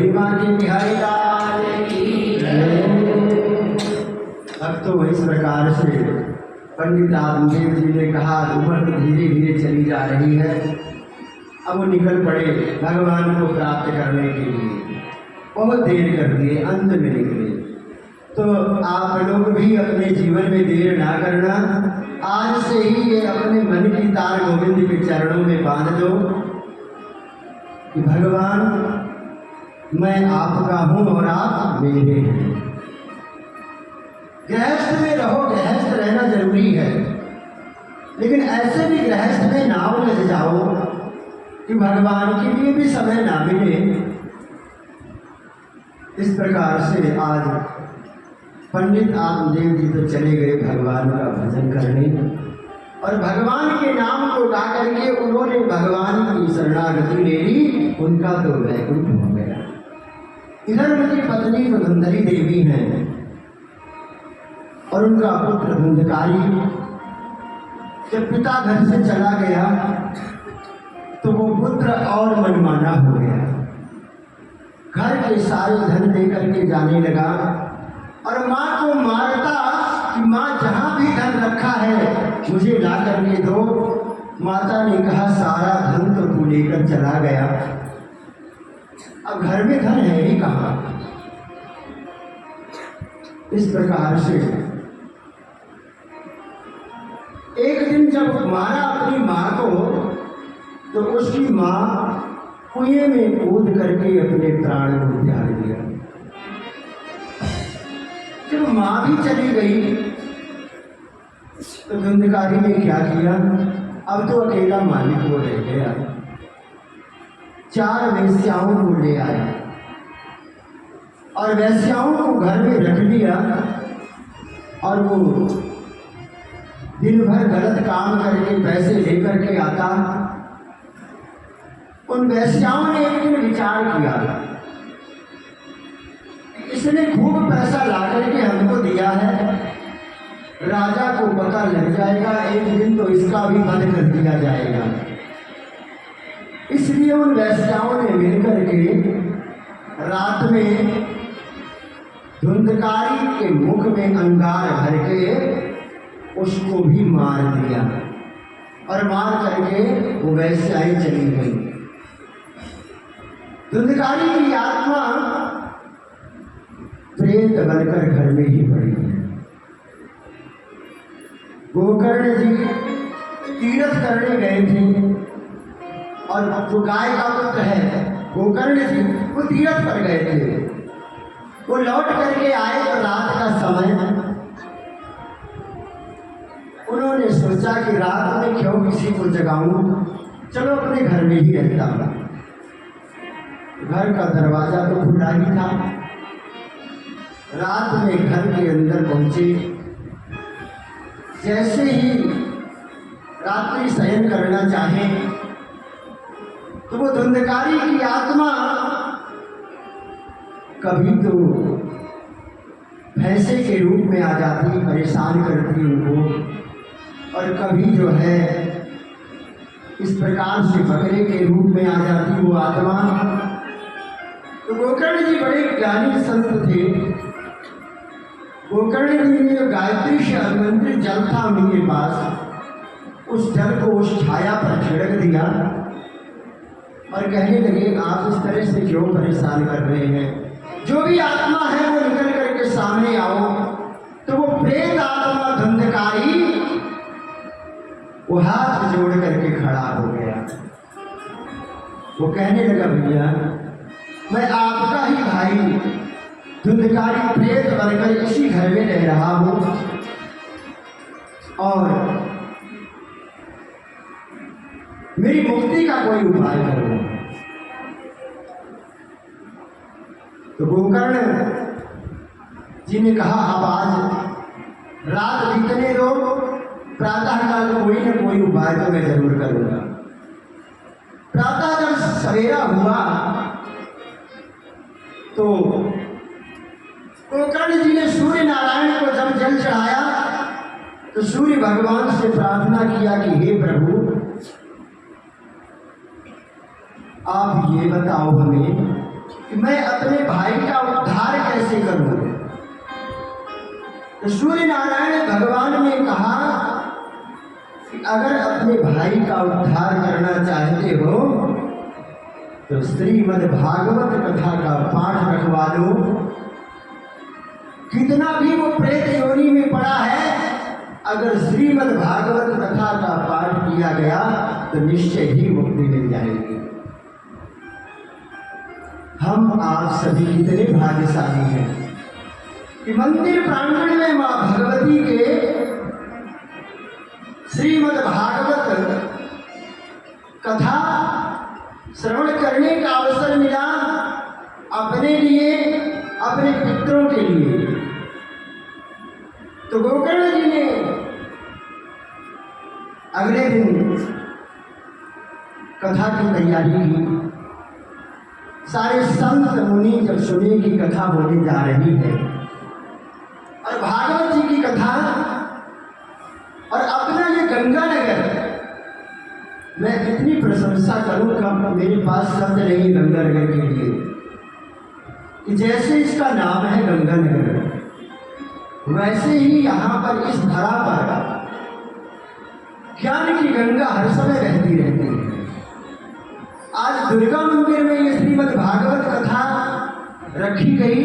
महिमा के बिहारी लाल की जय। अब तो इस प्रकार से पंडित आत्मदेव जी ने कहा उम्र तो धीरे धीरे चली जा रही है, अब वो निकल पड़े भगवान को प्राप्त करने के लिए। बहुत देर कर दिए, अंत में निकले। तो आप लोग भी अपने जीवन में देर ना करना, आज से ही ये अपने मन की तार गोविंद के चरणों में बांध दो कि भगवान मैं आपका हूँ और आप मेरे हैं। गृहस्थ में रहो, गृहस्थ रहना जरूरी है, लेकिन ऐसे भी गृहस्थ में ना उलझ जाओ कि भगवान के लिए भी समय ना मिले। इस प्रकार से आज पंडित आत्मदेव जी तो चले गए भगवान का भजन करने, और भगवान के नाम को गा करके उन्होंने भगवान की शरणागति ले ली, उनका तो वैकुंठ हो गया। इधर उनकी पत्नी धुंधरी देवी हैं और उनका पुत्र धुंधकारी। जब पिता घर से चला गया तो वो पुत्र और मनमाना हो गया, घर के सारे धन लेकर के जाने लगा और माँ को मारता कि माँ जहाँ भी धन रखा है मुझे ला करके दो। माता ने कहा सारा धन तो तू लेकर चला गया, अब घर में धन है ही कहाँ। इस प्रकार से एक दिन जब मारा अपनी माँ को तो उसकी माँ कुएं में कूद करके अपने प्राण को त्याग दिया। जब माँ भी चली गई तो धुंधकारी ने क्या किया, अब तो अकेला मालिक वो रह गया। 4 वेश्याओं को ले आया और वेश्याओं को घर में रख लिया, और वो दिन भर गलत काम करके पैसे लेकर के आता। उन वेश्याओं ने एक दिन विचार किया, इसने खूब पैसा ला करके हमको दिया है, राजा को पता लग जाएगा, एक दिन तो इसका भी वध कर दिया जाएगा। इसलिए उन वेश्याओं ने मिलकर के रात में धुंधकारी के मुख में अंगार भर के उसको भी मार दिया, और मार करके वो वेश्याएं चली गई। धुंधकारी की आत्मा प्रेत बनकर घर में ही पड़ी है। गोकर्ण जी तीर्थ करने गए थे, और जो गाय का पुत्र है गोकर्ण जी वो तीर्थ पर गए थे। वो लौट करके आए तो रात का समय, उन्होंने सोचा कि रात में क्यों किसी को जगाऊं, चलो अपने घर में ही रहता हूं। घर का दरवाजा तो खुला ही था। रात में घर के अंदर पहुंचे, जैसे ही रात्रि शयन करना चाहे तो वो धुंधकारी की आत्मा कभी तो भैंसे के रूप में आ जाती, परेशान करती उनको, और कभी जो है इस प्रकार से बकरे के रूप में आ जाती वो आत्मा। तो गोकर्ण जी बड़े ज्ञानी संत थे। गोकर्ण जी ने गायत्री से अभिमंत्रित जल था उनके पास, उस जल को उस छाया पर छिड़क दिया और कहने लगे आप इस तरह से क्यों परेशान कर रहे हैं, जो भी आत्मा है वो निकल करके सामने आओ। तो वो प्रेत आत्मा धुंधकारी वो हाथ जोड़ करके खड़ा हो गया। वो कहने लगा भैया मैं आपका ही भाई धुंधकारी प्रेत बनकर इसी घर में रह रहा हूं, और मेरी मुक्ति का कोई उपाय करो। तो गोकर्ण जी ने कहा अब आज रात बीतने दो, प्रातः काल कोई न कोई उपाय तो मैं जरूर करूंगा। प्रातः जब सवेरा हुआ तो गोकर्ण जी ने सूर्य नारायण को जब जल चढ़ाया तो सूर्य भगवान से प्रार्थना किया कि हे प्रभु आप ये बताओ हमें कि मैं अपने भाई का उद्धार कैसे करूं। तो सूर्य नारायण भगवान ने कहा कि अगर अपने भाई का उद्धार करना चाहते हो तो श्रीमद् भागवत कथा का पाठ रखवा लो। कितना भी वो प्रेत योनि में पड़ा है, अगर श्रीमद् भागवत कथा का पाठ किया गया तो निश्चय ही मुक्ति मिल जाएगी। हम आप सभी कितने भाग्यशाली हैं कि मंदिर प्रांगण में मां भगवती के श्रीमद् भागवत कथा श्रवण करने का अवसर मिला, अपने लिए, अपने पितरों के लिए। तो गोकर्ण जी ने अगले दिन कथा की तैयारी की। सारे संत मुनि जब सुने की कथा होने जा रही है और भागवत जी की कथा और अपना ये गंगानगर, मैं इतनी प्रशंसा करूं कि मेरे पास शब्द नहीं गंगानगर के लिए, कि जैसे इसका नाम है गंगानगर, वैसे ही यहाँ पर इस धरा पर ज्ञान की गंगा हर समय रहती रहती है। आज दुर्गा मंदिर में ये श्रीमद् भागवत कथा रखी गई,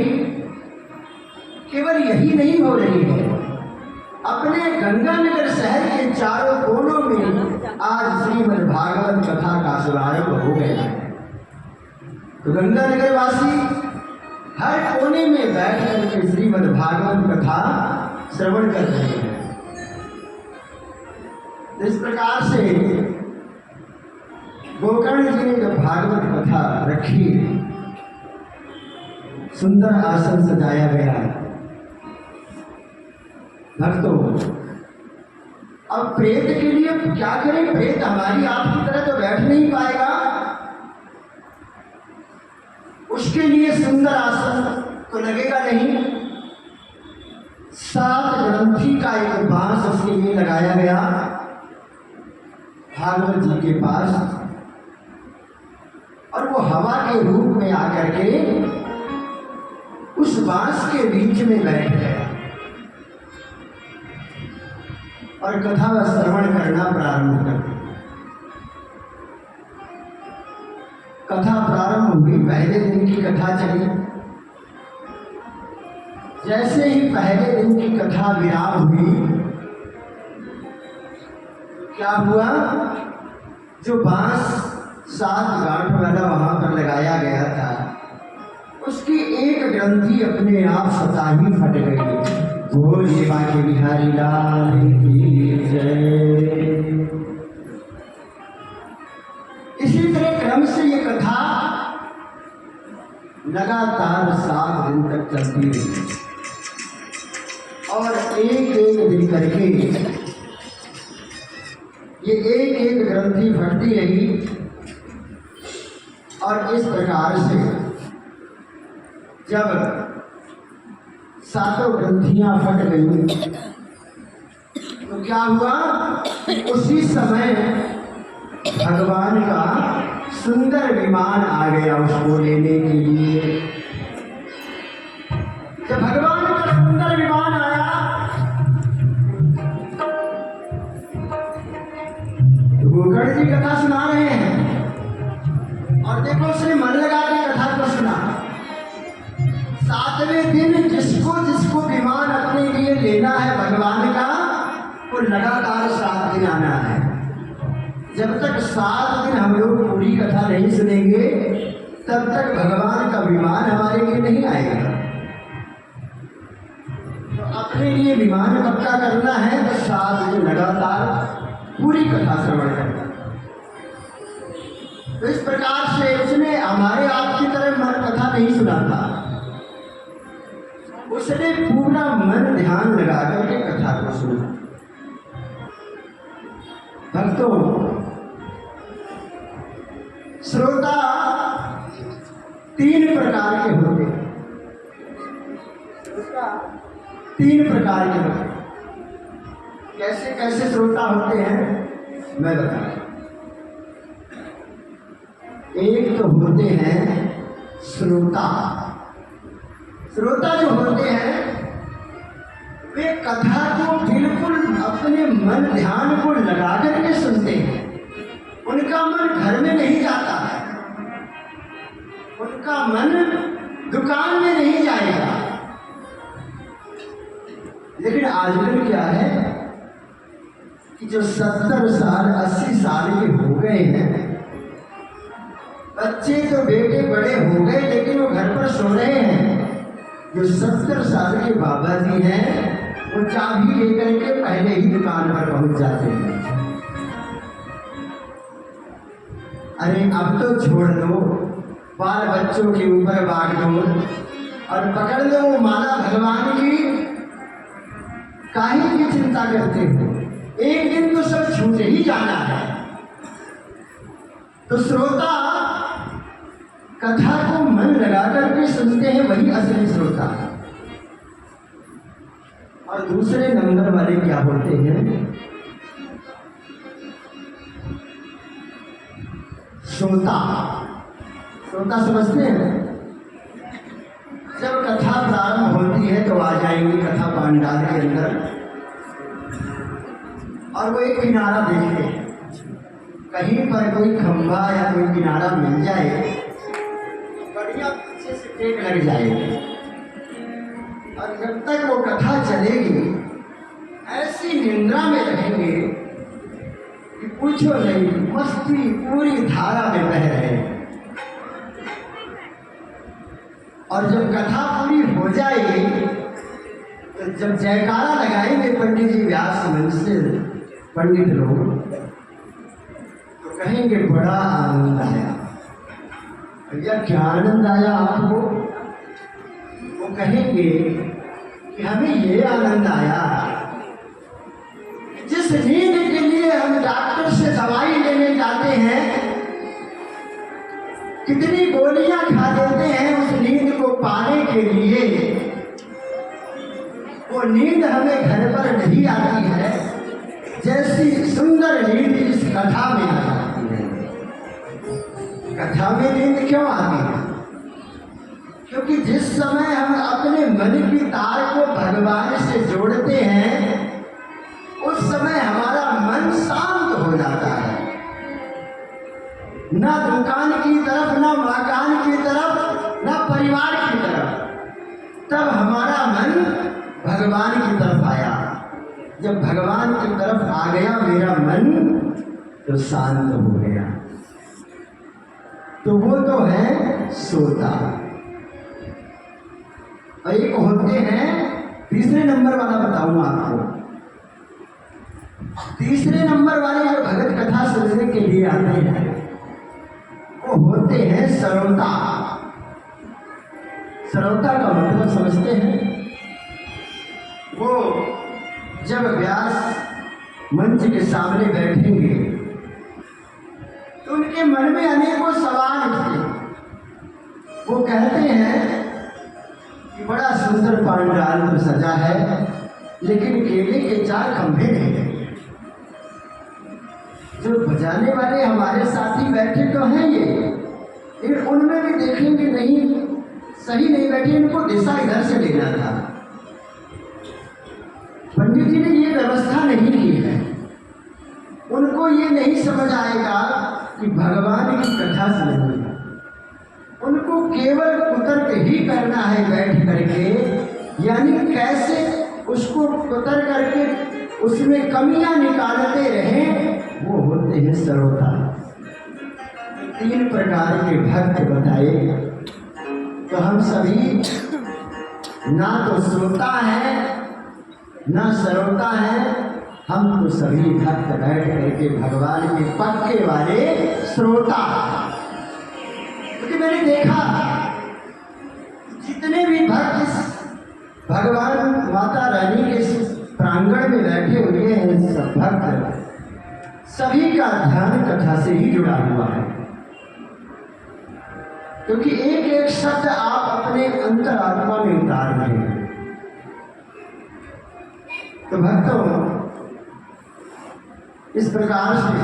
केवल यही नहीं हो रही है, अपने गंगानगर शहर के चारों कोनों में आज श्रीमद् भागवत कथा का शुभारंभ हो गया है। तो गंगानगर वासी हर कोने में बैठ करके श्रीमद् भागवत कथा श्रवण कर रहे हैं। इस प्रकार से गोकर्ण जी ने जब भागवत कथा रखी, सुंदर आसन सजाया गया। भक्तों, अब प्रेत के लिए क्या करें? प्रेत हमारी आपकी तरह तो बैठ नहीं पाएगा, उसके लिए सुंदर आसन तो लगेगा नहीं। 7 ग्रंथि का एक बांस उसके लिए लगाया गया भागवत जी के पास, और वो हवा के रूप में आकर के उस बांस के बीच में बैठ गया और कथा व श्रवण करना प्रारंभ कर दिया। कथा प्रारंभ हुई, पहले दिन की कथा चली। जैसे ही पहले दिन की कथा विराम हुई, क्या हुआ? जो बांस 7 गांठ वाला वहां पर लगाया गया था, उसकी एक ग्रंथि अपने आप स्वतः ही फट गई। बोलिए बांके बिहारी लाल की जय। इसी तरह क्रम से ये कथा लगातार 7 दिन तक चलती रही और एक एक दिन करके ये एक एक ग्रंथि फटती रही। और इस प्रकार से जब 7 ग्रंथियां फट गई तो क्या हुआ? उसी समय भगवान का सुंदर विमान आ गया उसको लेने के लिए। जब भगवान का सुंदर विमान आया तो गोकर्ण जी कथा सुना रहे हैं और देखो उसने मन लगा के कथा को सुना। 7वें दिन जिसको जिसको विमान अपने लिए लेना है भगवान का, वो लगातार 7 दिन आना है। जब तक 7 दिन हम लोग पूरी कथा नहीं सुनेंगे, तब तक भगवान का विमान हमारे लिए नहीं आएगा। तो अपने लिए विमान पक्का करना है तो 7 दिन लगातार पूरी कथा श्रवण करना। तो इस प्रकार से उसने हमारे आपकी तरह मन कथा नहीं सुना था, उसने पूरा मन ध्यान लगा करके कथा को सुना। भक्तों, श्रोता 3 प्रकार के होते हैं। 3 प्रकार के होते हैं। कैसे कैसे श्रोता होते हैं मैं बताऊं। एक तो होते हैं श्रोता। श्रोता जो होते हैं वे कथा को बिल्कुल अपने मन ध्यान को लगा करके सुनते हैं। उनका मन घर में नहीं जाता है, उनका मन दुकान में नहीं जाएगा। लेकिन आजकल क्या है कि जो 70 साल 80 साल के हो गए हैं, बच्चे तो बेटे बड़े हो गए लेकिन वो घर पर सो रहे हैं। जो 70 साल के बाबा जी हैं वो चाबी लेकर के पहले ही दुकान पर पहुंच जाते हैं। अरे अब तो छोड़ दो बाल बच्चों के ऊपर बागडोर और पकड़ लो वो माला भगवान की, काहे की चिंता करते हो? एक दिन तो सब छूट ही जाना है। तो श्रोता कथा को मन लगा करके सुनते हैं, वही असली श्रोता है। और दूसरे नंबर वाले क्या होते हैं? श्रोता। श्रोता समझते हैं? जब कथा प्रारंभ होती है तो आ जाएंगे कथा पांडाल के अंदर और वो एक किनारा देखते हैं, कहीं पर कोई खंभा या कोई किनारा मिल जाए, बढ़िया पीछे से टेक लग जाएगी। और जब तक वो कथा चलेगी ऐसी निंद्रा में रहेंगे कि पूछो नहीं, मस्ती पूरी धारा में बह रहे हैं। और जब कथा पूरी हो जाएगी तो जब जयकारा लगाएंगे पंडित जी व्यास मंच से पंडित लोग, तो कहेंगे बड़ा आनंद आया। भैया क्या आनंद आया आपको? वो कहेंगे कि हमें ये आनंद आया जिस नींद के लिए हम डॉक्टर से दवाई लेने जाते हैं, कितनी गोलियां खा देते हैं उस नींद को पाने के लिए, वो नींद हमें घर पर नहीं आती है जैसी सुंदर नींद इस कथा में आ जाती है। कथा में नींद क्यों आती है? क्योंकि जिस समय हम अपने मन की तार को भगवान से जोड़ते हैं उस समय हमारा मन शांत हो जाता है। ना दुकान की तरफ, ना मकान की तरफ, ना परिवार की तरफ, तब हमारा मन भगवान की तरफ आया। जब भगवान की तरफ आ गया मेरा मन तो शांत हो गया। तो वो तो है श्रोता। और एक होते हैं, तीसरे नंबर वाला बताऊंगा आपको। तीसरे नंबर वाले जो भगत कथा सुनने के लिए आते हैं वो होते हैं श्रोता। श्रोता का मतलब समझते हैं? वो जब व्यास मंच के सामने बैठेंगे तो उनके मन में अनेकों सवाल उठते। वो कहते हैं कि बड़ा सुंदर पांडाल तो सजा है लेकिन केले के 4 खंभे नहीं लगे। जो बजाने वाले हमारे साथी बैठे तो हैं ये, लेकिन उनमें भी देखेंगे नहीं, सही नहीं बैठे, इनको दिशा इधर से लेना था। पंडित जी ने ये व्यवस्था नहीं की है। उनको ये नहीं समझ आएगा कि भगवान की कथा सुननी है। उनको केवल कुतर्क ही करना है बैठ करके, यानी कैसे उसको कुतर करके उसमें कमियां निकालते रहें, वो होते हैं श्रोता। 3 प्रकार के भक्त बताए। तो हम सभी ना तो श्रोता है ना श्रोता है, हम तो सभी भक्त बैठ करके भगवान के पक्के वाले श्रोता। क्योंकि मैंने देखा जितने भी भक्त भगवान माता रानी के प्रांगण में बैठे हुए हैं, सब भक्त सभी का ध्यान कथा से ही जुड़ा हुआ है। क्योंकि एक एक शब्द आप अपने अंतरात्मा में उतार रहे हैं। तो भक्तों, इस प्रकार से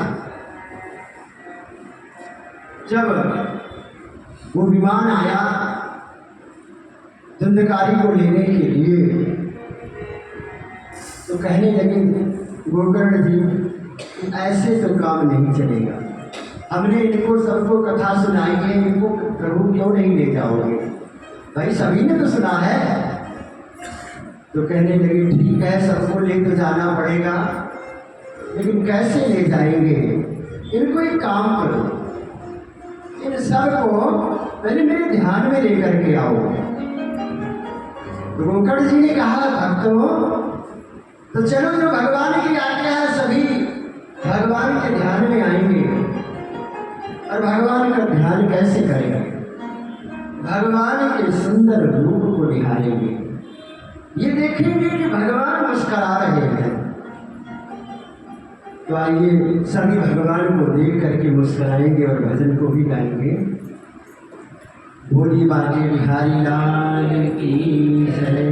जब वो विमान आया धुंधकारी को लेने के लिए। तो कहने लगे गोकर्ण जी ऐसे तो काम नहीं चलेगा, हमने इनको सबको कथा सुनाई है, इनको प्रभु क्यों नहीं ले जाओगे? भाई सभी ने तो सुना है। तो कहने लगे ठीक है सबको ले तो जाना पड़ेगा, लेकिन कैसे ले जाएंगे? इनको एक काम करो, इन सबको पहले मेरे ध्यान में लेकर के आओ। तो गोकर्ण जी ने कहा भक्तों तो चलो जो भगवान की आज्ञा है सभी भगवान के ध्यान में आएंगे। और भगवान का ध्यान कैसे करेंगे? भगवान के सुंदर रूप को निहारेंगे, ये देखेंगे कि भगवान मुस्कुरा रहे हैं। तो आइए सभी भगवान को देख करके मुस्कुराएंगे और भजन को भी गाएंगे। बोली बाजे बिहारी लाल की जय।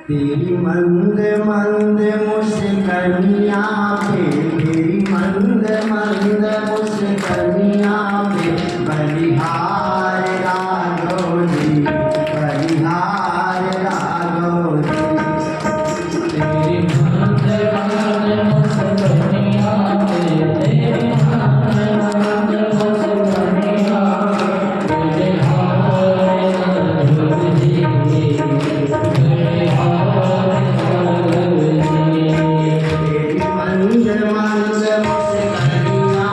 तेरी मंद मंद मुस्कनिया पे, तेरी मंद मंद मुस्कनिया पे बलिहार राघो जी, बलिहार राघो जी। तेरी मंद मंद मुस्कनिया पे, तेरी मंद मंद मुस्कनिया पे बलिहार राघो जी। मंद मंद मुस्कनिया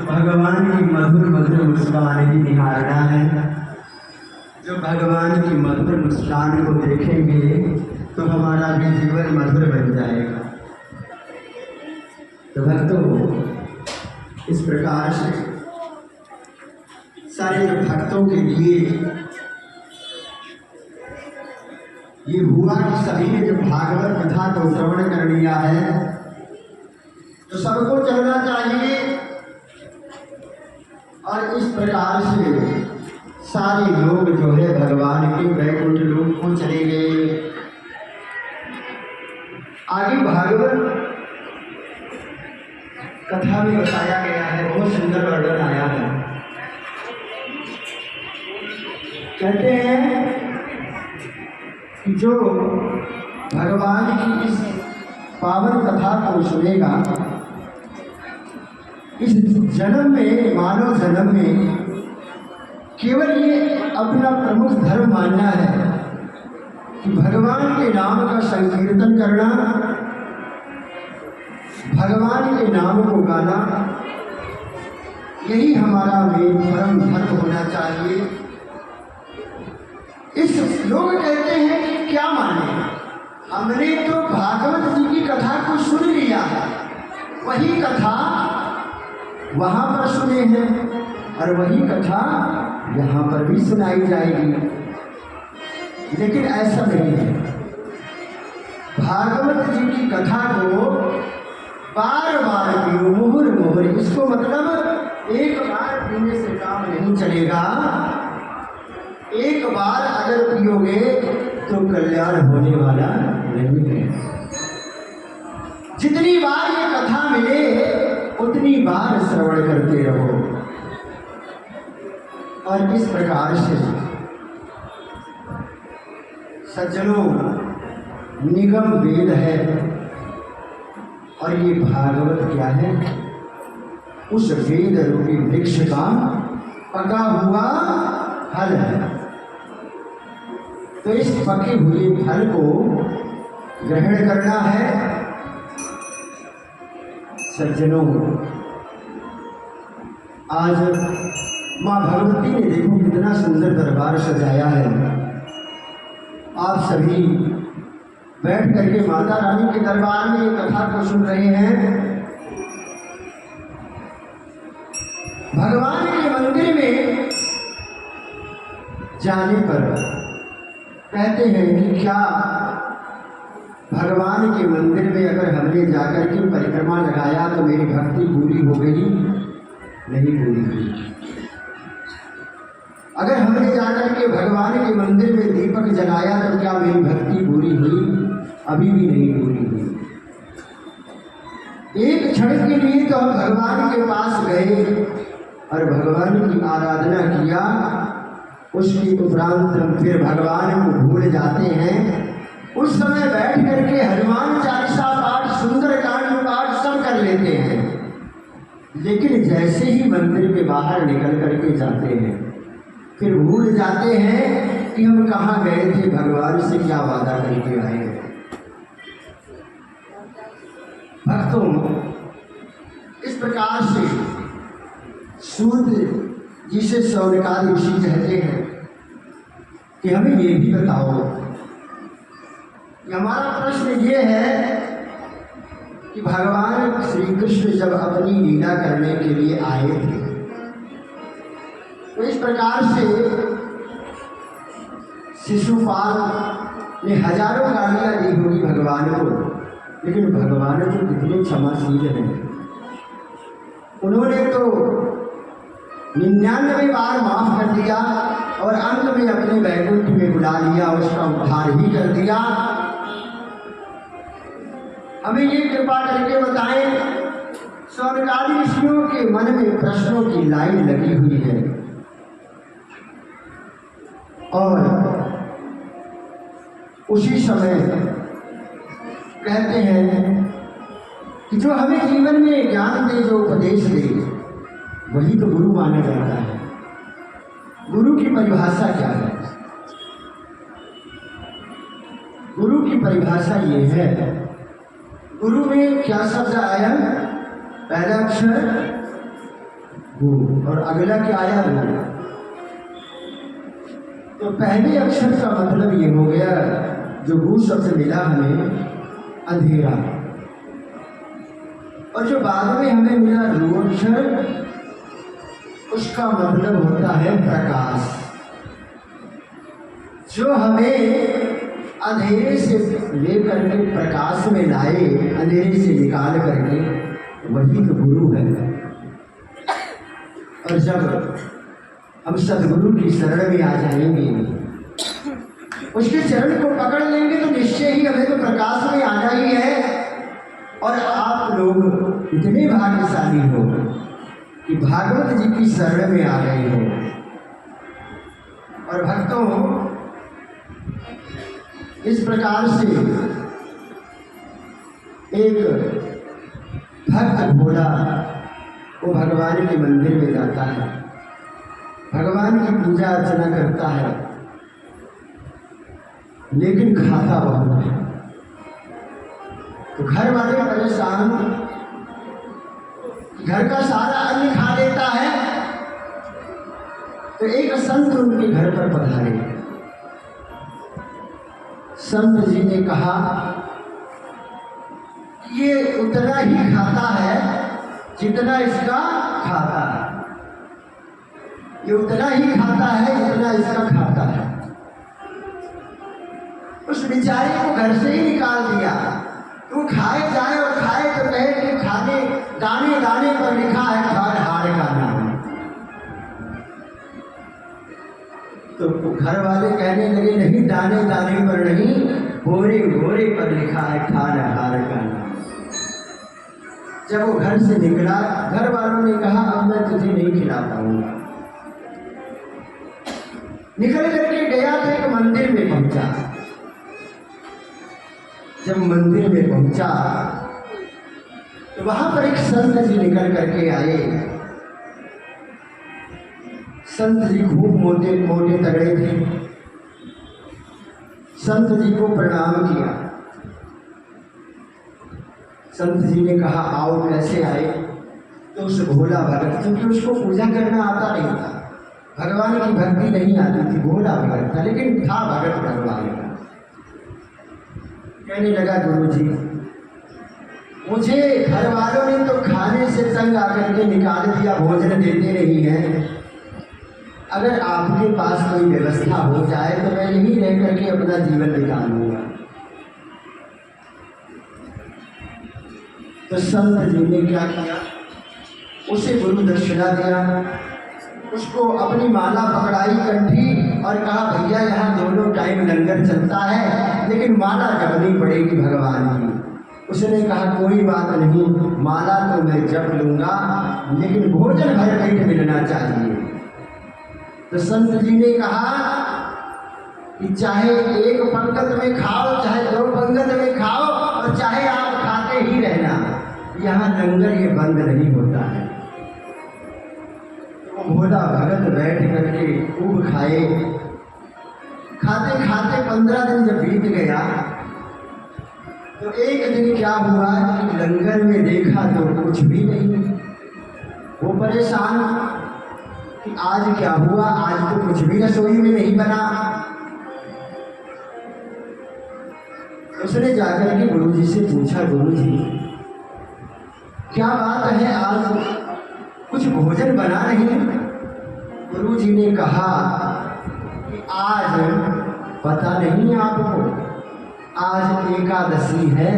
भगवान की मधुर मधुर मुस्कान की निहारना है। जो भगवान की मधुर मुस्कान को देखेंगे तो हमारा भी जीवन मधुर बन जाएगा। तो भक्तों, इस प्रकार से सारे भक्तों के लिए ये हुआ कि सभी ने जो भागवत कथा को श्रवण कर लिया है तो सबको चलना चाहिए। और इस प्रकार से सारे लोग जो है भगवान के वैकुंठ लोक को चले गए। आगे भागवत कथा में बताया गया है, बहुत सुंदर वर्णन आया है। कहते हैं कि जो भगवान की इस पावन कथा को सुनेगा, इस जन्म में, मानव जन्म में केवल ये अपना प्रमुख धर्म मानना है कि भगवान के नाम का संकीर्तन करना, भगवान के नाम को गाना, यही हमारा मेन परम धर्म होना चाहिए। इस लोग कहते हैं कि क्या माने, हमने तो भागवत जी की कथा को सुन लिया है, वही कथा वहाँ पर सुने हैं और वही कथा यहाँ पर भी सुनाई जाएगी। लेकिन ऐसा नहीं है। भागवत जी की कथा को बार बार पियो, मुहुर मुहुर। इसको मतलब एक बार पीने से काम नहीं चलेगा। एक बार अगर पियोगे तो कल्याण होने वाला नहीं है। जितनी बार ये कथा मिले उतनी बार श्रवण करते रहो। और इस प्रकार से सज्जनों, निगम वेद है, और ये भागवत क्या है? उस वेद रूपी वृक्ष का पका हुआ फल है। तो इस पके हुए फल को ग्रहण करना है। सज्जनों, आज माँ भगवती ने देखो कितना सुंदर दरबार सजाया है। आप सभी बैठ करके माता रानी के दरबार में कथा को सुन रहे हैं। भगवान के मंदिर में जाने पर कहते हैं कि क्या भगवान के मंदिर में अगर हमने जाकर के परिक्रमा लगाया तो मेरी भक्ति पूरी हो गई? नहीं पूरी हुई। अगर हमने जाकर के भगवान के मंदिर में दीपक जलाया तो क्या मेरी भक्ति पूरी हुई? अभी भी नहीं पूरी हुई। एक क्षण के लिए तो हम भगवान के पास गए और भगवान की आराधना किया, उसके उपरांत हम फिर भगवान को भूल जाते हैं। उस समय बैठ करके हनुमान चालीसा पाठ, सुंदर कांड पाठ सब कर लेते हैं, लेकिन जैसे ही मंदिर के बाहर निकल करके जाते हैं फिर भूल जाते हैं कि हम कहाँ गए थे, भगवान से क्या वादा करके आए हैं। भक्तों, इस प्रकार से सूत जिसे शौनकादि ऋषि कहते हैं कि हमें ये भी बताओ कि हमारा प्रश्न ये है कि भगवान श्री कृष्ण जब अपनी लीला करने के लिए आए थे तो इस प्रकार से शिशुपाल ने हजारों गालियाँ दी होगी भगवान को, लेकिन भगवान तो कितने क्षमाशील हैं। उन्होंने तो 99 बार माफ कर दिया और अंत में अपने वैकुंठ में बुला लिया, उसका उद्धार ही कर दिया। हमें ये कृपा करके बताएं, शौनकादि ऋषियों के मन में प्रश्नों की लाइन लगी हुई है और उसी समय कहते हैं कि जो हमें जीवन में ज्ञान दे, जो उपदेश दे, वही तो गुरु माना जाता है। गुरु की परिभाषा क्या है? गुरु की परिभाषा ये है, गुरु में क्या शब्द आया? पहला अक्षर गुरु और अगला क्या आया? गुरु। तो पहले अक्षर का मतलब ये हो गया, जो गु शब्द मिला हमें, अंधेरा, और जो बाद में हमें मिला रू अक्षर, उसका मतलब होता है प्रकाश। जो हमें अंधेरे से लेकर के प्रकाश में लाए, अंधेरे से निकाल करके, वही तो गुरु है। और जब हम सदगुरु की शरण में आ जाएंगे, उसके चरण को पकड़ लेंगे तो निश्चय ही हमें तो प्रकाश में आना ही है। और आप लोग इतने भाग्यशाली हो कि भागवत जी की शरण में आ गए हो। और भक्तों, इस प्रकार से एक भक्त भोला वो भगवान के मंदिर में जाता है, भगवान की पूजा अर्चना करता है, लेकिन खाता बहुत है। तो घर वाले परेशान, घर का सारा अन्न खा लेता है। तो एक संत उनके घर पर पधारे। संत जी ने कहा, ये उतना ही खाता है जितना इसका खाता है, ये उतना ही खाता है जितना इसका खाता है। उस बेचारे को घर से ही निकाल दिया। तू खाए जाए और खाए तो कहे कि खाने दाने दाने पर लिखा है खाए हार का नाम। तो घर वाले कहने लगे, नहीं, दाने दाने पर नहीं, घोरे घोरे पर लिखा है खान हार का नाम। जब वो घर से निकला, घर वालों ने कहा, अब मैं तुझे नहीं खिला पाऊंगा। निकल करके गया तो एक मंदिर में पहुंचा। जब मंदिर में पहुंचा तो वहां पर एक संत जी निकल करके आए। संत जी खूब मोटे मोटे तगड़े थे। संत जी को प्रणाम किया। संत जी ने कहा आओ, कैसे आए? तो उस भोला भगत, क्योंकि उसको पूजा करना आता नहीं था, भगवान की भक्ति नहीं आती थी, भोला भगत था, लेकिन था भगत भगवान का। कहने लगा गुरु जी, मुझे घर वालों ने तो खाने से तंग आकर के निकाल दिया, भोजन देते नहीं है। अगर आपके पास कोई व्यवस्था हो जाए तो मैं यहीं रह करके अपना जीवन बिता लूंगा। तो संत जी ने क्या किया, उसे गुरु दक्षिणा दिया, उसको अपनी माला पकड़ाई कंठी और कहा भैया यहाँ दोनों टाइम लंगर चलता है, लेकिन माला जपनी पड़ेगी भगवान की। उसने कहा कोई बात नहीं, माला तो मैं जप लूंगा, लेकिन भोजन भर पेट मिलना चाहिए। तो संत जी ने कहा कि चाहे एक पंगत में खाओ, चाहे दो पंगत में खाओ, और चाहे आप खाते ही रहना, यहाँ लंगर ये बंद नहीं होता है। तो भोला भगत बैठ करके खूब खाए। खाते खाते 15 दिन जब बीत गया तो एक दिन क्या हुआ कि लंगर में देखा तो कुछ भी नहीं। वो परेशान कि आज क्या हुआ, आज तो कुछ भी रसोई में नहीं बना। उसने जाकर के गुरु जी से पूछा, गुरु जी क्या बात है, आज कुछ भोजन बना नहीं? गुरु जी ने कहा कि आज पता नहीं आपको, आज एकादशी है,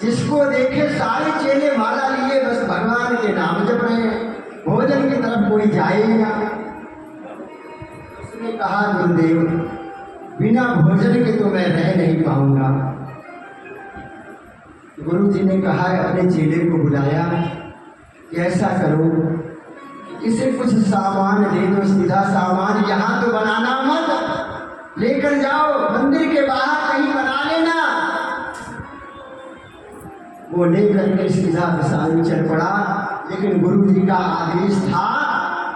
जिसको देखे सारे चेले माला लिए बस भगवान के नाम जप रहे हैं, भोजन की तरफ कोई जाएगा। उसने कहा गुरुदेव बिना भोजन के तो मैं रह नहीं पाऊंगा। गुरु जी ने कहा अपने चेले को बुलाया कि ऐसा करो, इसे कुछ सामान दे दो, सीधा सामान यहाँ तो बनाना मत, लेकर जाओ मंदिर के बाहर कहीं बना लेना। वो लेकर के सीधा विशाल चल पड़ा। लेकिन गुरु जी का आदेश था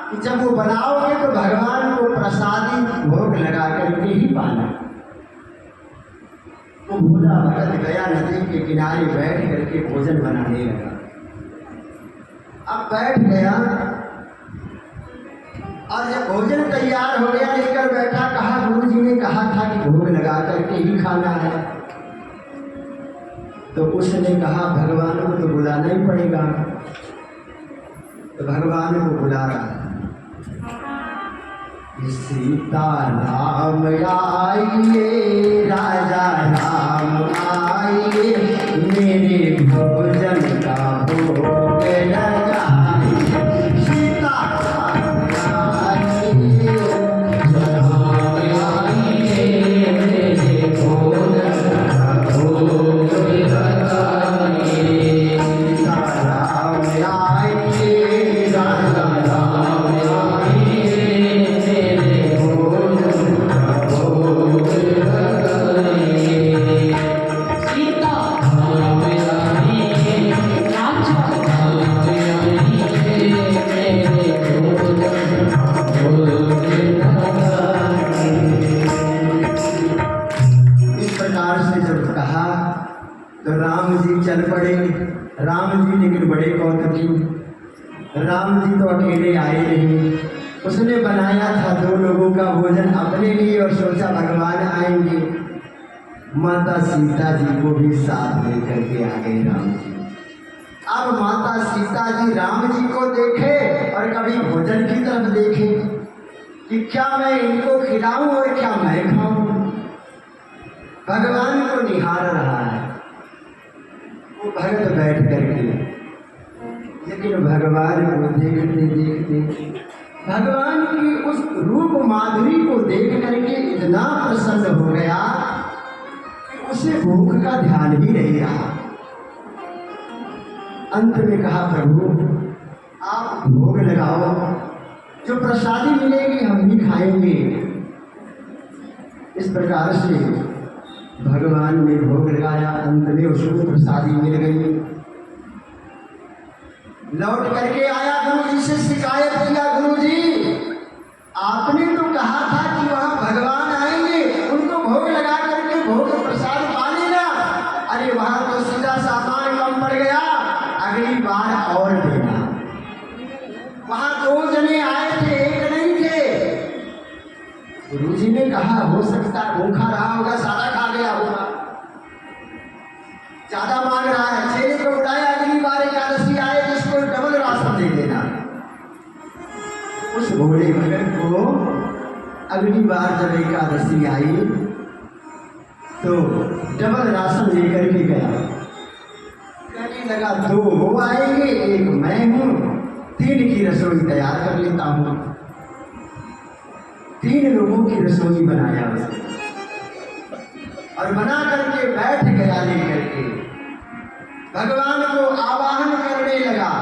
कि जब वो बनाओगे तो भगवान को प्रसादी भोग लगा करके ही पाना। तो भोला भगत गया, नदी के किनारे बैठ करके भोजन बनाने लगा। अब बैठ गया और जब भोजन तैयार हो गया लेकर बैठा, कहा गुरु जी ने कहा था कि भोग लगा करके ही खाना है। तो उसने कहा भगवान को तो बुलाना ही पड़ेगा। तो भगवान को बुला रहा, सीता राम आइए, राजा राम आइए, मेरे भोजन का भोग लगाइए। सीता राम आइए, राम आइए, मेरे भोजन का भोग लगाइए। सीता राम आइए, चल पड़े। राम जी लेकिन बड़े कौतुकी, राम जी तो अकेले आए नहीं, उसने बनाया था 2 लोगों का भोजन अपने लिए और सोचा भगवान आएंगे। माता सीता जी को भी साथ लेकर के आ गए राम जी। अब माता सीता जी राम जी को देखे और कभी भोजन की तरफ देखे कि क्या मैं इनको खिलाऊं और क्या मैं खाऊं। भगवान को निहार रहा है वो भगत बैठ करके, लेकिन भगवान को देखते देखते भगवान की उस रूप माधुरी को देख करके इतना प्रसन्न हो गया कि उसे भूख का ध्यान ही नहीं रहा। अंत में कहा प्रभु आप भोग लगाओ, जो प्रसादी मिलेगी हम ही खाएंगे। इस प्रकार से भगवान ने भोग लगाया, अंत में उसको प्रसादी मिल गई। लौट करके आया, गुरु जी से शिकायत किया, गुरु जी आपने तो कहा था कि वहाँ भगवान आएंगे, उनको भोग लगा करके भोग प्रसाद पा लेना। अरे वहाँ तो सीधा सामान कम पड़ गया, अगली बार और देना। वहाँ 2 जने आए थे, एक नहीं थे। गुरु जी ने कहा हो सकता भूखा रहा होगा, सादा खा गया होगा, ज्यादा मांग रहा है। चेले को बुलाया, अगली बार एकादशी आए जिसको डबल राशन दे देना। उस भोले भगत को अगली बार जब एकादशी आई तो डबल राशन लेकर के गया। कहने लगा 2 वो आएंगे, 1 मैं हूं, 3 की रसोई तैयार कर लेता हूं। 3 लोगों की रसोई बनाया उसने और बना करके बैठ गया लेकर के भगवान को आवाहन करने लगा।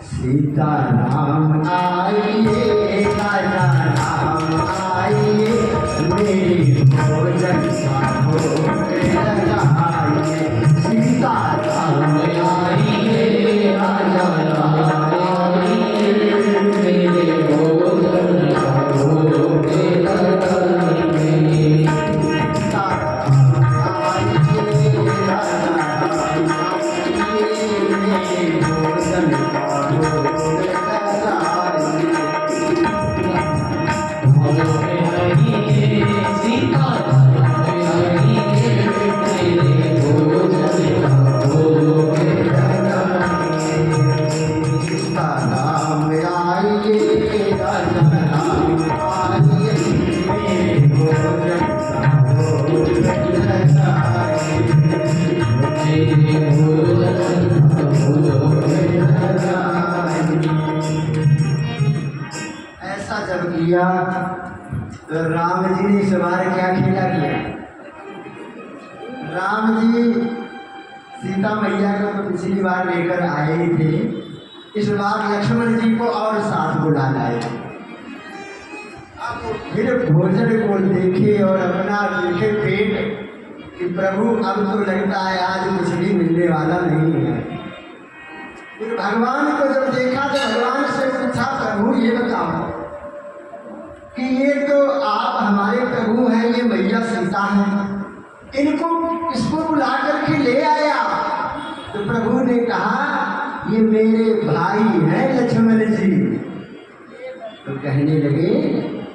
सीता राम आइए, राजा राम आइए, मेरी भोजन साधो आइए। सीता राम आइए, राजा राम आइए, मेरे भोजन साधो तो राम जी ने इस बार क्या खेला किया। राम जी सीता मैया को तो पिछली बार लेकर आए ही थे, इस बार लक्ष्मण जी को और साथ बुला लाए। फिर भोजन को देखे और अपना देखे पेट कि प्रभु अब तो लगता है आज कुछ भी मिलने वाला नहीं है। फिर भगवान को जब देखा तो भगवान से पूछा, प्रभु ये बताओ कि ये तो आप हमारे प्रभु हैं, ये मैया सीता हैं, इनको किसको बुला करके ले आया? तो प्रभु ने कहा ये मेरे भाई हैं लक्ष्मण जी। तो कहने लगे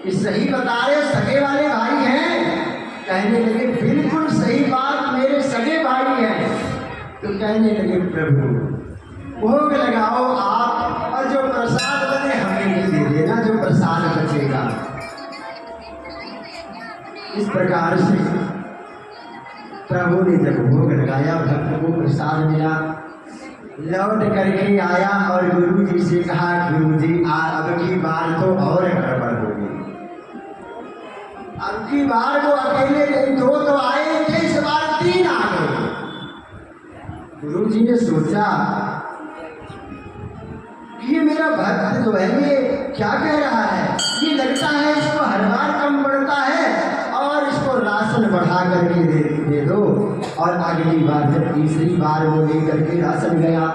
कि सही बता रहे, सगे वाले भाई हैं? कहने लगे बिल्कुल सही बात, मेरे सगे भाई हैं। तो कहने लगे प्रभु भोग लगाओ आप, और जो प्रसाद बने हमें भी दे देना, जो प्रसाद बचेगा। इस प्रकार से प्रभु ने जब भोग लगाया, भक्त को प्रसाद मिला, लौट करके आया और गुरु जी से कहा, गुरु जी अब की बार तो और गड़बड़ होगी, अब की बार वो अकेले नहीं, 2 तो आए थे, इस बार 3 आ गए। गुरु जी ने सोचा ये मेरा भक्त जो है ये क्या कह रहा है, ये लगता है इसको हर बार कम पड़ता है, और इसको राशन बढ़ा करके दे दो। और अगली बार जब तीसरी बार वो लेकर के राशन गया,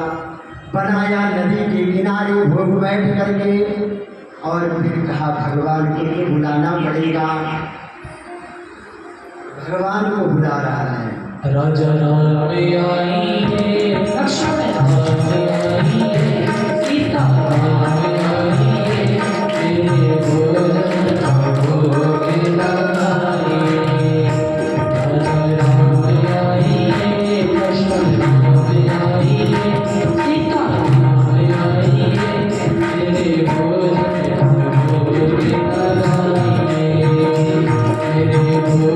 बनाया नदी के किनारे भोग बैठ करके, और फिर कहा भगवान को तो बुलाना पड़ेगा। भगवान को बुला रहा है, राजा राम आइए, लक्ष्मण राम आइए, सीता राम आइए, मेरे भोजन भोग लगाइए। राजा राम आइए, लक्ष्मण राम आइए, सीता राम आइए, मेरे भोजन भोग लगाइए, मेरे भोजन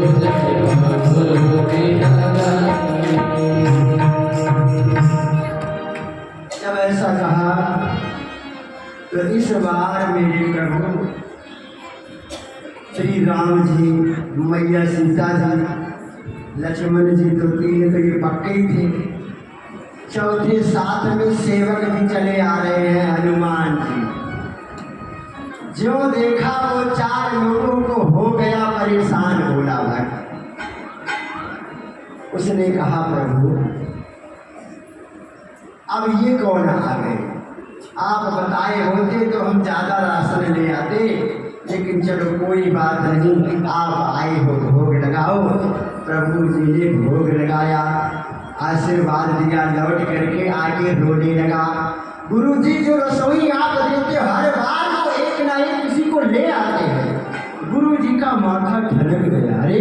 जब ऐसा कहा तो इस बार मेरे प्रभु श्री राम जी, मैया सीता जी, लक्ष्मण जी तो 3 तो ये पक्के ही थे, चौथे साथ में सेवक भी चले आ रहे हैं हनुमान जी। जो देखा वो 4 लोगों को हो गया परेशान, बोला भक्त। उसने कहा प्रभु अब ये कौन आ गए? आप बताए होते तो हम ज़्यादा राशन ले आते, लेकिन चलो कोई बात नहीं, आप आए हो भोग लगाओ। प्रभु जी ने भोग लगाया, आशीर्वाद दिया, लौट करके आगे रोने लगा। गुरु जी जो रसोई आप देते हर बार वो एक ना एक किसी को ले आते हैं। गुरु जी का माथा ठनक गया, अरे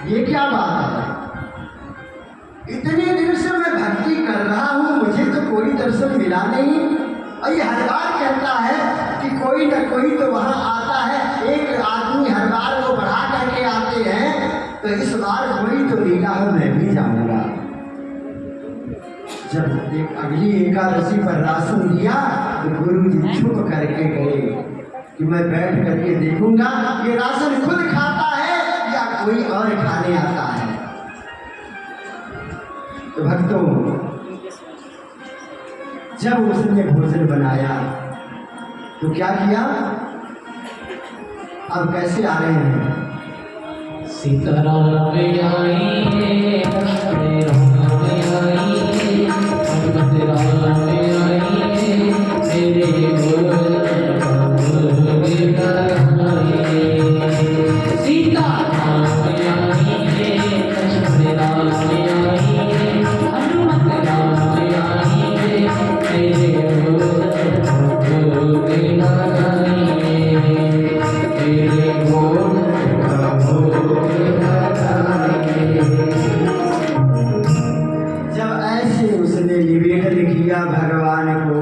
ये क्या बात है? इतने दिन से मैं भक्ति कर रहा हूँ, मुझे तो कोई दर्शन मिला नहीं। और ये हर बार कहता है कि कोई न कोई तो वहाँ आता है, एक आदमी हर बार वो बढ़ा करके आते हैं, तो इस बार कोई तो लीला है, मैं भी जाऊँगा। जब एक अगली एकादशी पर राशन दिया तो गुरु जी छुप करके गए कि मैं बैठ करके देखूंगा ये राशन खुद खाता है या कोई और खाने आता है। तो भक्तों, जब उसने भोजन बनाया तो क्या किया? अब कैसे आ रहे हैं? सीताराम आई है, लक्ष्मण राम आई है, हनुमत राम आई है, तेरे भोजन सीता राम आई है, लक्ष्मण राम आई है, हनुमत राम आई है, तेरे भोजन तेरे भोजन जब ऐसे उसने निवेदन किया भगवान को,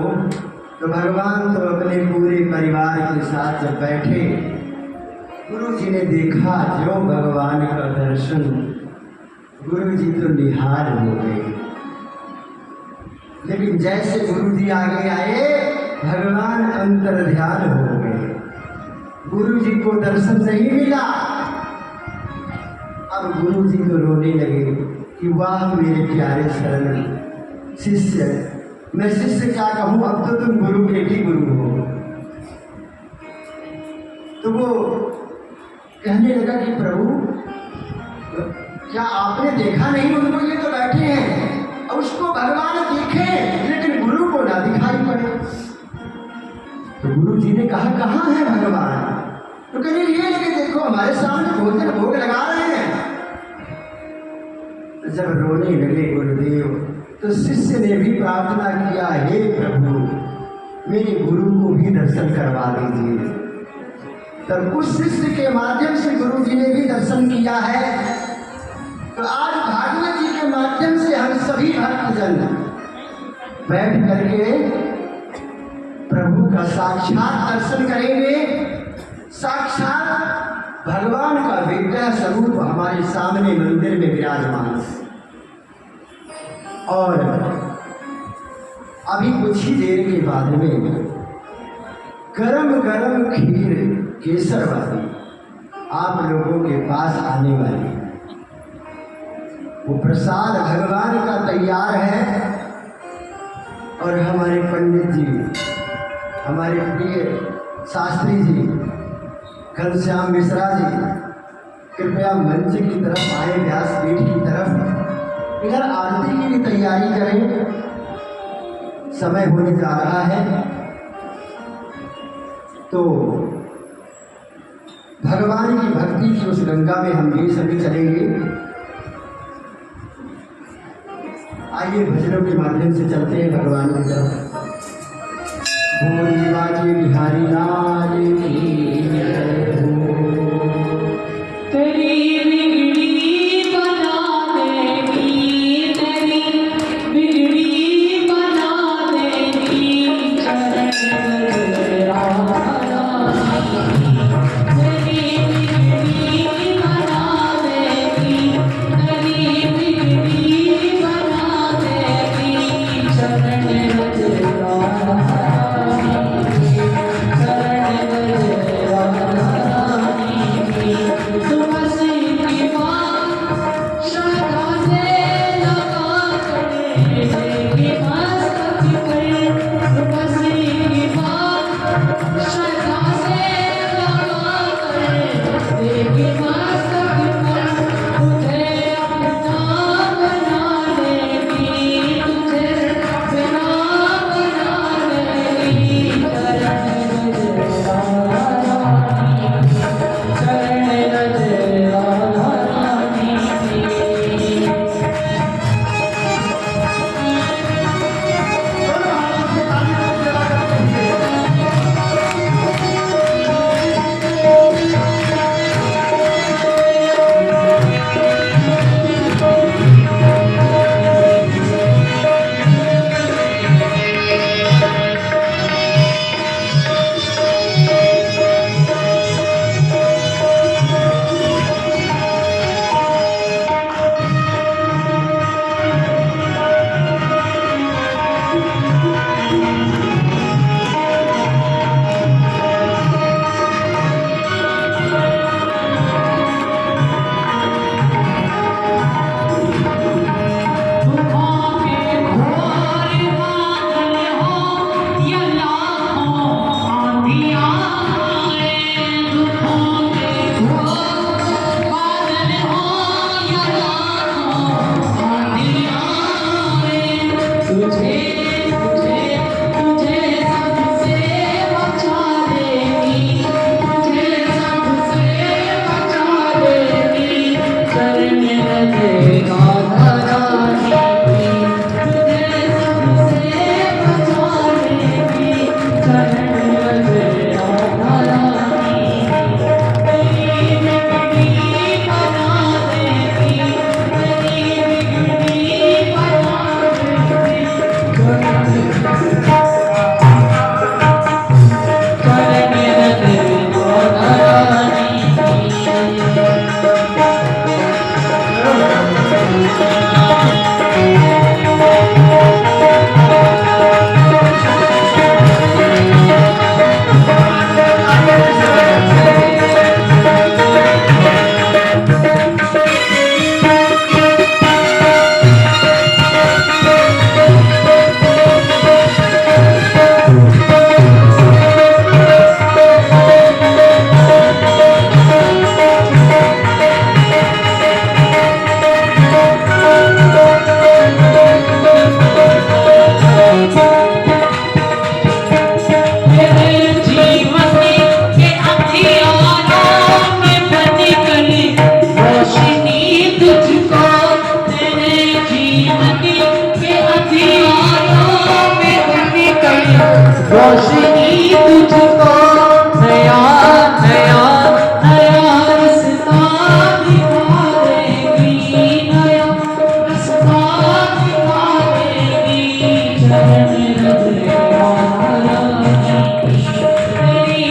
तो भगवान तो अपने पूरे परिवार के साथ जब बैठे, गुरु जी ने देखा जो भगवान का दर्शन, गुरु जी तो निहाल हो गए। लेकिन जैसे गुरु जी आगे आए, भगवान अंतर ध्यान हो गए, गुरु जी को दर्शन नहीं मिला। अब गुरु जी तो रोने लगे कि वाह मेरे प्यारे शरण शिष्य, मैं शिष्य क्या कहूँ, अब तो तुम गुरु के भी गुरु हो। तो वो कहने लगा कि प्रभु क्या आपने देखा नहीं उनको, ये तो बैठे हैं, और उसको भगवान देखे लेकिन गुरु को ना दिखाई पड़े। तो गुरु जी ने कहा कहाँ है भगवान? तो कहने ये लगे देखो हमारे सामने भोजन भोग लगा रहे हैं। तो जब रोने लगे गुरुदेव, तो शिष्य ने भी प्रार्थना किया, हे प्रभु मेरे गुरु को भी दर्शन करवा दीजिए। तब उस शिष्य के माध्यम से गुरु जी ने भी दर्शन किया है। तो आज भागवत जी के माध्यम से हम सभी भक्तजन बैठ करके प्रभु का साक्षात दर्शन करेंगे। साक्षात भगवान का विग्रह स्वरूप हमारे सामने मंदिर में विराजमान, और अभी कुछ ही देर के बाद में गरम गरम खीर केसर वाली आप लोगों के पास आने वाली। वो प्रसाद भगवान का तैयार है, और हमारे पंडित जी, हमारे प्रिय शास्त्री जी घनश्याम मिश्रा जी, कृपया मंच की तरफ आए, व्यासपीठ की तरफ। इधर आरती की भी तैयारी करें, समय होने जा रहा है। तो भगवान की भक्ति की उस गंगा में हम भी सभी चलेंगे। आइए भजनों के माध्यम से चलते हैं भगवान की तरफ। भोली बाजी बिहारी लाल की जय हो। तेरी बिगड़ी बना देगी, तेरी बिगड़ी बना देगी, चरण तेरी बिगड़ी बना देगी, तेरी बिगड़ी बना देगी, चरण चरण रोशनी तुझको नया नया नया रास्ता दिखा देगी, नया रास्ता दिखा देगी। चरण रज महारानी तेरी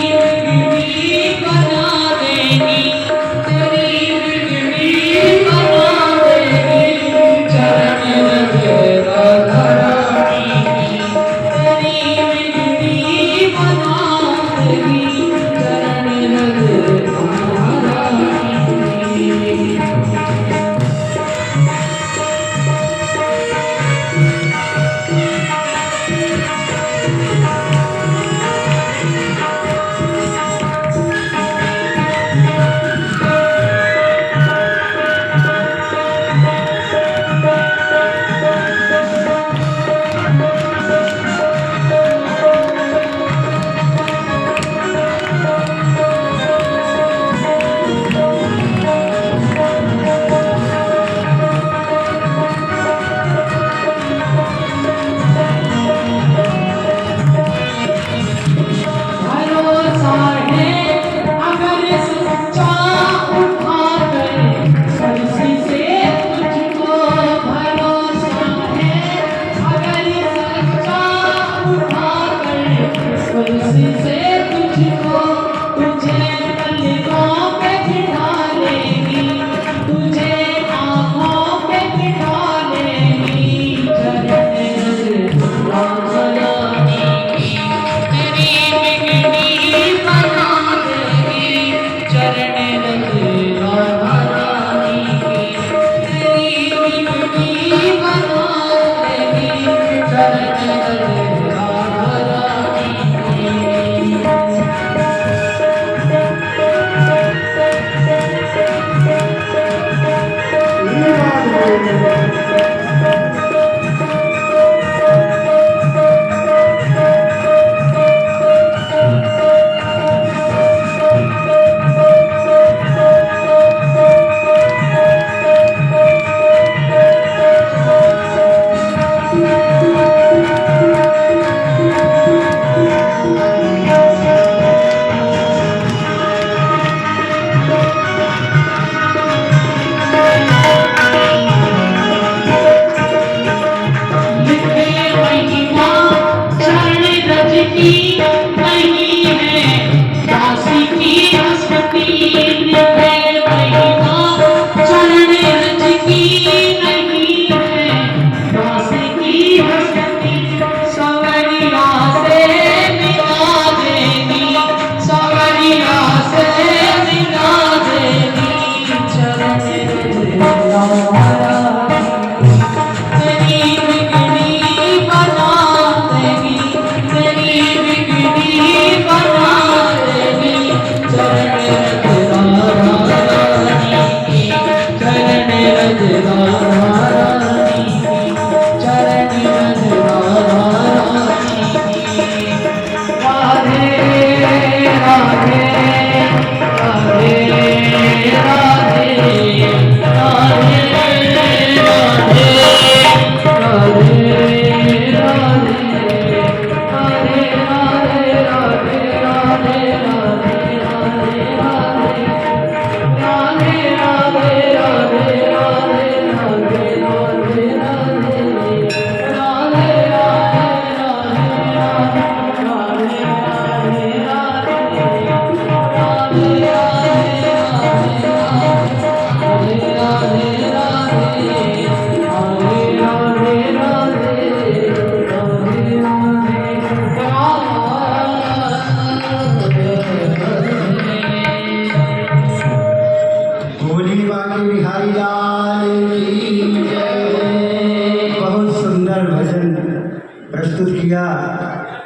बिगड़ी बना देगी, तेरी बिगड़ी बना देगी। चरण रज राधा रानी तेरी बिगड़ी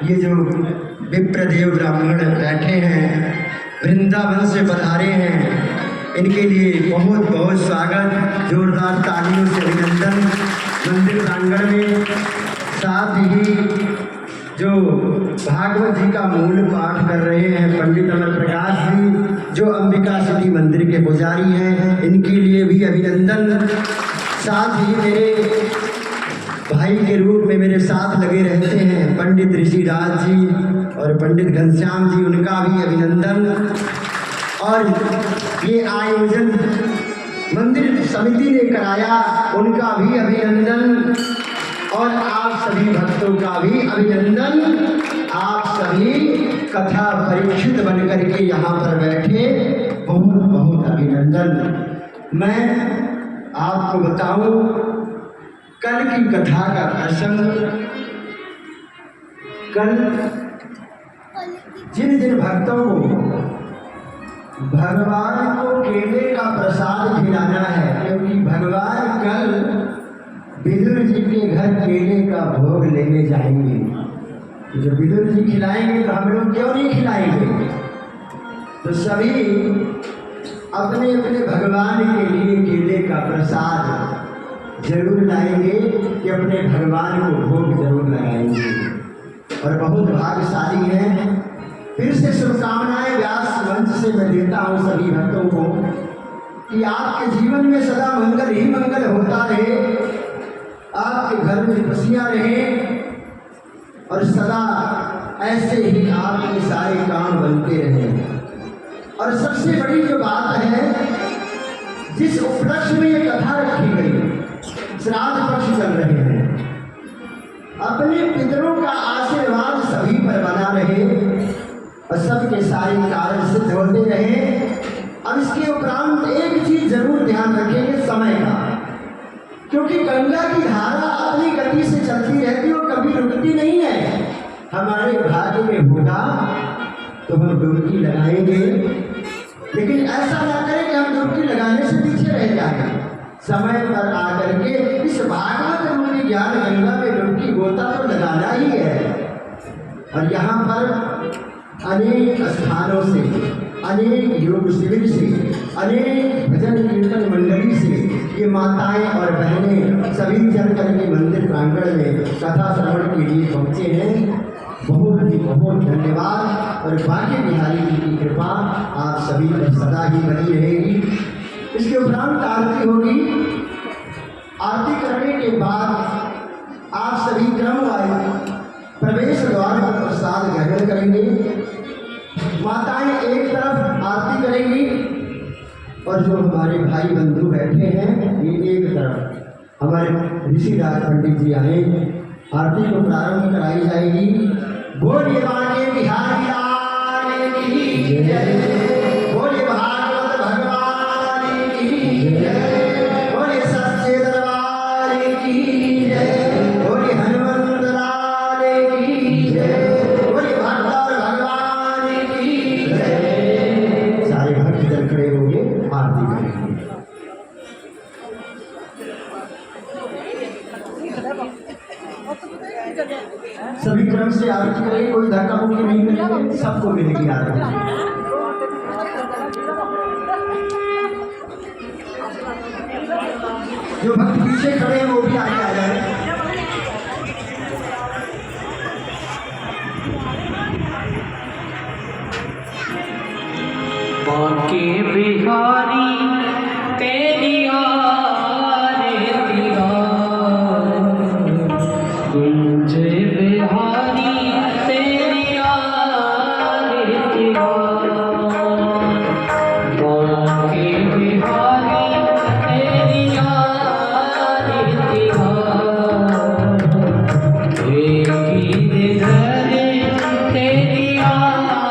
ये जो विप्रदेव ब्राह्मण बैठे हैं, वृंदावन से पधारे हैं, इनके लिए बहुत बहुत स्वागत, जोरदार तालियों से अभिनंदन। मंदिर प्रांगण में साथ ही जो भागवत जी का मूल पाठ कर रहे हैं पंडित अमर प्रकाश जी, जो अंबिका सिद्धि मंदिर के पुजारी हैं, इनके लिए भी अभिनंदन। साथ ही मेरे भाई के रूप में मेरे साथ लगे रहते हैं पंडित ऋषिराज जी और पंडित घनश्याम जी, उनका भी अभिनंदन। और ये आयोजन मंदिर समिति ने कराया, उनका भी अभिनंदन। और आप सभी भक्तों का भी अभिनंदन। आप सभी कथा परीक्षित बनकर के यहाँ पर बैठे, बहुत बहुत अभिनंदन। मैं आपको बताऊं, कल की कथा का प्रसंग, कल जिन जिन भक्तों को भगवान को केले का प्रसाद खिलाना है, क्योंकि भगवान कल विदुर जी के घर केले का भोग लेने जाएंगे। जो विदुर जी खिलाएंगे तो हम लोग क्यों नहीं खिलाएंगे? तो सभी अपने अपने भगवान के लिए केले का प्रसाद जरूर लाएंगे कि अपने भगवान को भोग जरूर लगाएंगे। और बहुत भाग्यशाली है। फिर से शुभकामनाएं व्यास मंच से मैं देता हूँ सभी भक्तों को कि आपके जीवन में सदा मंगल ही मंगल होता रहे, आपके घर में खुशियाँ रहें और सदा ऐसे ही आपके सारे काम बनते रहें। और सबसे बड़ी जो बात है, जिस उपलक्ष्य में ये कथा रखी गई, श्राद्ध पक्ष चल रहे हैं, अपने पितरों का आशीर्वाद सभी पर बना रहे और सबके सारे कार्य सिद्ध होते रहे। अब इसके उपरांत एक चीज जरूर ध्यान रखेंगे, समय का, क्योंकि गंगा की धारा अपनी गति से चलती रहती है और कभी रुकती नहीं है। हमारे भाग्य में होगा तो हम डुबकी लगाएंगे, लेकिन ऐसा ना करें कि हम डुबकी लगाने से पीछे रह जाएं। समय पर आकर के इस भागवत रूपी ज्ञान गंगा में डुबकी गोता तो लगाना ही है। और यहाँ पर अनेक स्थानों से, अनेक योग शिविर से, अनेक भजन कीर्तन मंडली से ये माताएं और बहनें सभी जन करके मंदिर प्रांगण में कथा श्रवण के लिए पहुँचे हैं। बहुत ही बहुत धन्यवाद। और बाकी बिहारी जी की कृपा आप सभी पर सदा ही बनी रहेगी। इसके उपरांत आरती होगी। आरती करने के बाद आप सभी क्रमवार प्रवेश द्वार पर प्रसाद ग्रहण करेंगे। माताएं एक तरफ आरती करेंगी और जो हमारे भाई बंधु बैठे हैं ये एक तरफ। हमारे ऋषिराज पंडित जी आए, आरती को प्रारंभ कराई जाएगी। बोलिए बांके बिहारी लाल की जय, बोलिए भागवत भगवान की जय, बोलिए सच्चे दरबार की जय, बोलिए हनुमंत लाल की जय, बोलिए भक्त भगवान की जय। सारे भक्त जन खड़े होंगे, आरती करेंगे। सभी क्रम से आरती करेंगे, कोई धक्का मुक्की नहीं करेंगे, सबको मिलेगी आरती। जो भक्त पीछे खड़े हैं वो भी आगे आ जाए। बांके बिहारी तेरी आरती गुंजे बिहारी तेरी आरती बांके बिहारी तेरी आरती तेरी आरती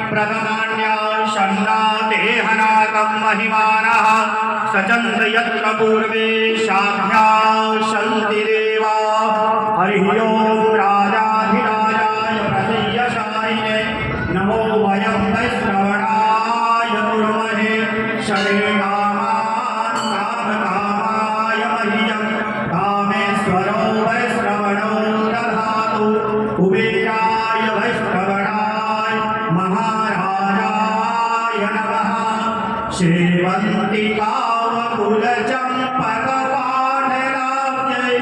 प्रथमान्या शन्ना देहनाकं महिमानः सचन्द यत्र पूर्वे शाख्या सन्ति देवा हरिः ओं राजाधिराजाय प्रसीयशायिने नमो वयं वैश्रवणाय कुर्महे शरीरामान् कामकामाय मह्यं कामेश्वरो वैश्रवणो दधातु कुबेराय वैश्रवणाय महाराजाय नमः सेवन्तिकावकुलचम्पकपाटलाब्जै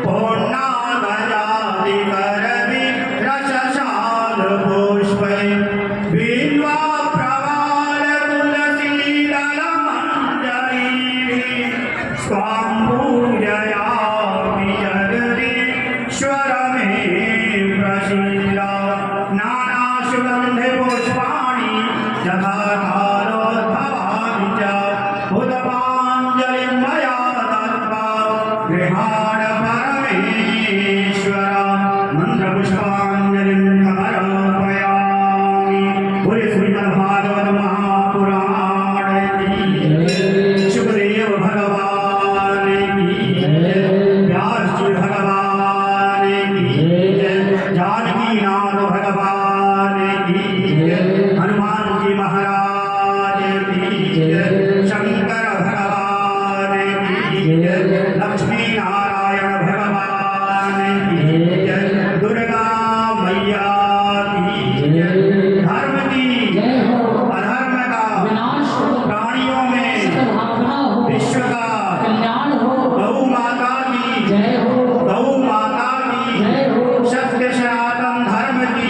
पूर्णागजादिकरविरसशालपुष्पै बिल्वप्रवालतुलसीदलमञ्जरीभिः स्वां पूजयामि जगदीश्वर मे प्रसीद नानासुगन्धिपुष्पाणि यथा कालोद्भवानि च उदपाञ्जलिं मया दत्त्वा गृहाण परमेश्वर मन्त्रपुष्पाञ्जलिं समर्पयामि। बोले श्रीमद्भागवत महापुराण की सुखदेव भगवान की व्यास जी भगवान की जानकीनाथ भगवान की हनुमान जी महाराज की शंकर भगवान की लक्ष्मी नारायण भगवान की दुर्गा मैया की धर्म की अधर्म का प्राणियों में विश्व का गौ माता की गौ माता की सत्य सनातन धर्म की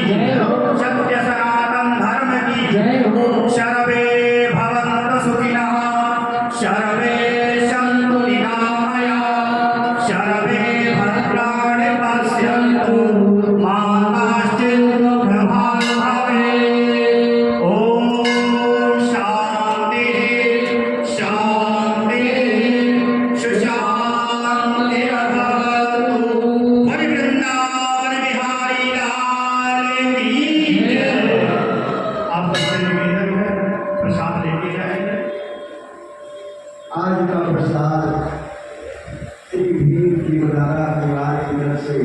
सत्य सनातन धर्म की सर्वे भवन्तु सुखिनः सर्वे सन्तु निरामयाः सर्वे भद्राणि पश्यन्तु मा कश्चित् दुःखभाग् भवेत्। ॐ शान्तिः शान्तिः सुशान्तिरभवतु। हरि वृन्दावन बिहारी लाल की जय। आप सबसे निवेदन है प्रसाद लेके जाएंगे। आज का प्रसाद श्री भीम की बदारा परिवार की तरफ से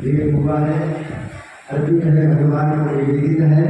भेंट हुआ है, अर्पित है, भगवान को निवेदित है।